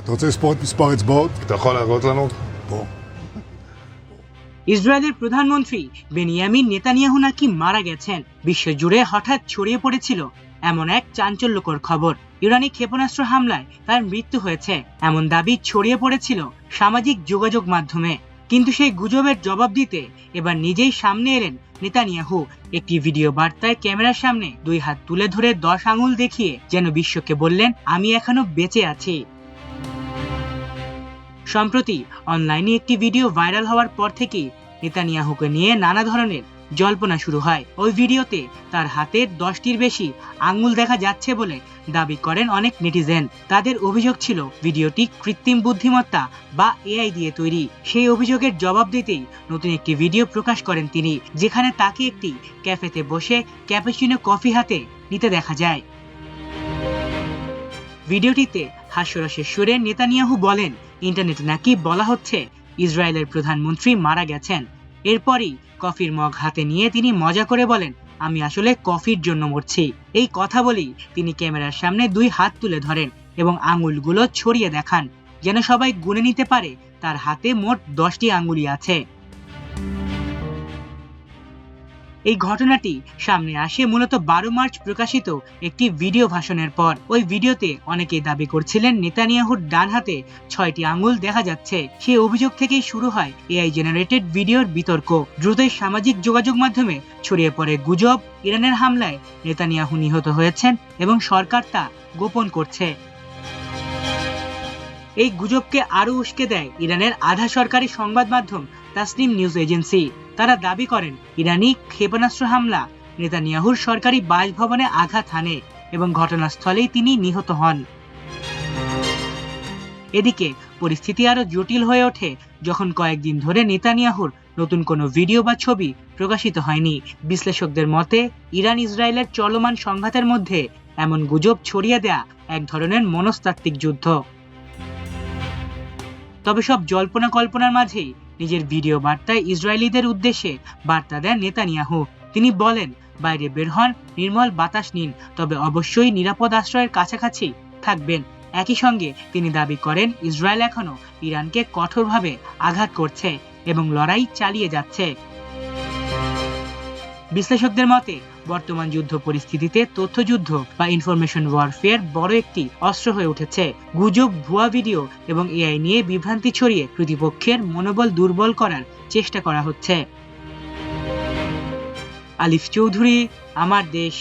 אתה רוצה לספור את מספר האצבעות? אתה יכול להראות לנו? פה. ইসরায়েলের প্রধানমন্ত্রী Benjamin Netanyahu নাকি মারা গেছেন। বিশ্বজুড়ে হঠাৎ ছড়িয়ে পড়েছিল এমন এক চাঞ্চল্যকর খবর। ইরানি ক্ষেপণাস্ত্র হামলায় তার মৃত্যু হয়েছে এমন দাবি ছড়িয়ে পড়েছিল সামাজিক যোগাযোগ মাধ্যমে। কিন্তু সেই গুজবের জবাব দিতে এবার নিজেই সামনে এলেন নেতানিয়াহু। একটি ভিডিও বার্তায় ক্যামেরার সামনে 2 হাত তুলে ধরে 10 আঙুল দেখিয়ে যেন বিশ্বকে বললেন, আমি এখনো বেঁচে আছি। সম্প্রতি অনলাইনে একটি ভিডিও ভাইরাল হওয়ার পর থেকেই নেতানিয়াহুকে নিয়ে নানা ধরনের জল্পনা শুরু হয়। ওই ভিডিওতে তার হাতের 10টির বেশি আঙ্গুল দেখা যাচ্ছে বলে দাবি করেন অনেক নেটিজেন। তাদের অভিযোগ ছিল ভিডিওটি কৃত্রিম বুদ্ধিমত্তা বা এআই দিয়ে তৈরি। সেই অভিযোগের জবাব দিতেই নতুন একটি ভিডিও প্রকাশ করেন তিনি, যেখানে তাকে একটি ক্যাফেতে বসে ক্যাপুচিনো কফি হাতে নিতে দেখা যায়। ভিডিওটিতে হাস্যরসের সুরে নেতানিয়াহু বলেন, ইন্টারনেটে নাকি বলা হচ্ছে ইসরায়েলের প্রধানমন্ত্রী মারা গেছেন। এরপরই কফির মগ হাতে নিয়ে তিনি মজা করে বলেন, আমি আসলে কফির জন্য মরছি। এই কথা বলেই তিনি ক্যামেরার সামনে 2 হাত তুলে ধরেন এবং আঙুলগুলো ছড়িয়ে দেখান, যেন সবাই গুনে নিতে পারে তার হাতে মোট 10টি আঙ্গুলই আছে। এই ঘটনাটি সামনে আসে মূলত 12 মার্চ প্রকাশিত একটি ভিডিও ভাষণের পর। ওই ভিডিওতে অনেকেই দাবি করছিলেন নেতানিয়াহুর ডান হাতে 6টি আঙ্গুল দেখা যাচ্ছে। সেই অভিযোগ থেকেই শুরু হয় এআই জেনারেটেড ভিডিওর বিতর্ক। দ্রুতই সামাজিক যোগাযোগ মাধ্যমে ছড়িয়ে পড়ে গুজব ইরানের হামলায় নেতানিয়াহু নিহত হয়েছেন এবং সরকার তা গোপন করছে। এই গুজবকে আরো উস্কে দেয় ইরানের আধা সরকারি সংবাদ মাধ্যম তাসনিম নিউজ এজেন্সি। তারা দাবি করেন ইরানি ক্ষেপণাস্ত্র হামলা নেতানিয়াহুর সরকারি বাসভবনে আঘাত হানে এবং ঘটনাস্থলেই তিনি নিহত হন। এদিকে পরিস্থিতি আরো জটিল হয়ে ওঠে যখন কয়েকদিন ধরে নেতানিয়াহুর নতুন কোনো ভিডিও বা ছবি প্রকাশিত হয়নি। বিশ্লেষকদের মতে ইরান ইসরায়েলের চলমান সংঘাতের মধ্যে এমন গুজব ছড়িয়ে দেয়া এক ধরনের মনস্তাত্ত্বিক যুদ্ধ। তবে সব জল্পনা কল্পনার মাঝেই নিজের ভিডিও বার্তায় ইসরায়েলিদের উদ্দেশ্যে বার্তা দেন নেতানিয়াহু। তিনি বলেন, বাইরে বের হন, নির্মল বাতাস নিন, তবে অবশ্যই নিরাপদ আশ্রয়ের কাছাকাছি থাকবেন। একই সঙ্গে তিনি দাবি করেন ইসরায়েল এখনো ইরানকে কঠোরভাবে আঘাত করছে এবং লড়াই চালিয়ে যাচ্ছে। বিশ্লেষকদের মতে বর্তমান যুদ্ধ পরিস্থিতিতে তথ্যযুদ্ধ বা ইনফরমেশন ওয়ারফেয়ার বড় একটি অস্ত্র হয়ে উঠেছে। গুজব, ভুয়া ভিডিও এবং এআই নিয়ে বিভ্রান্তি ছড়িয়ে প্রতিপক্ষের মনোবল দুর্বল করার চেষ্টা করা হচ্ছে। আলিফ চৌধুরী, আমার দেশ।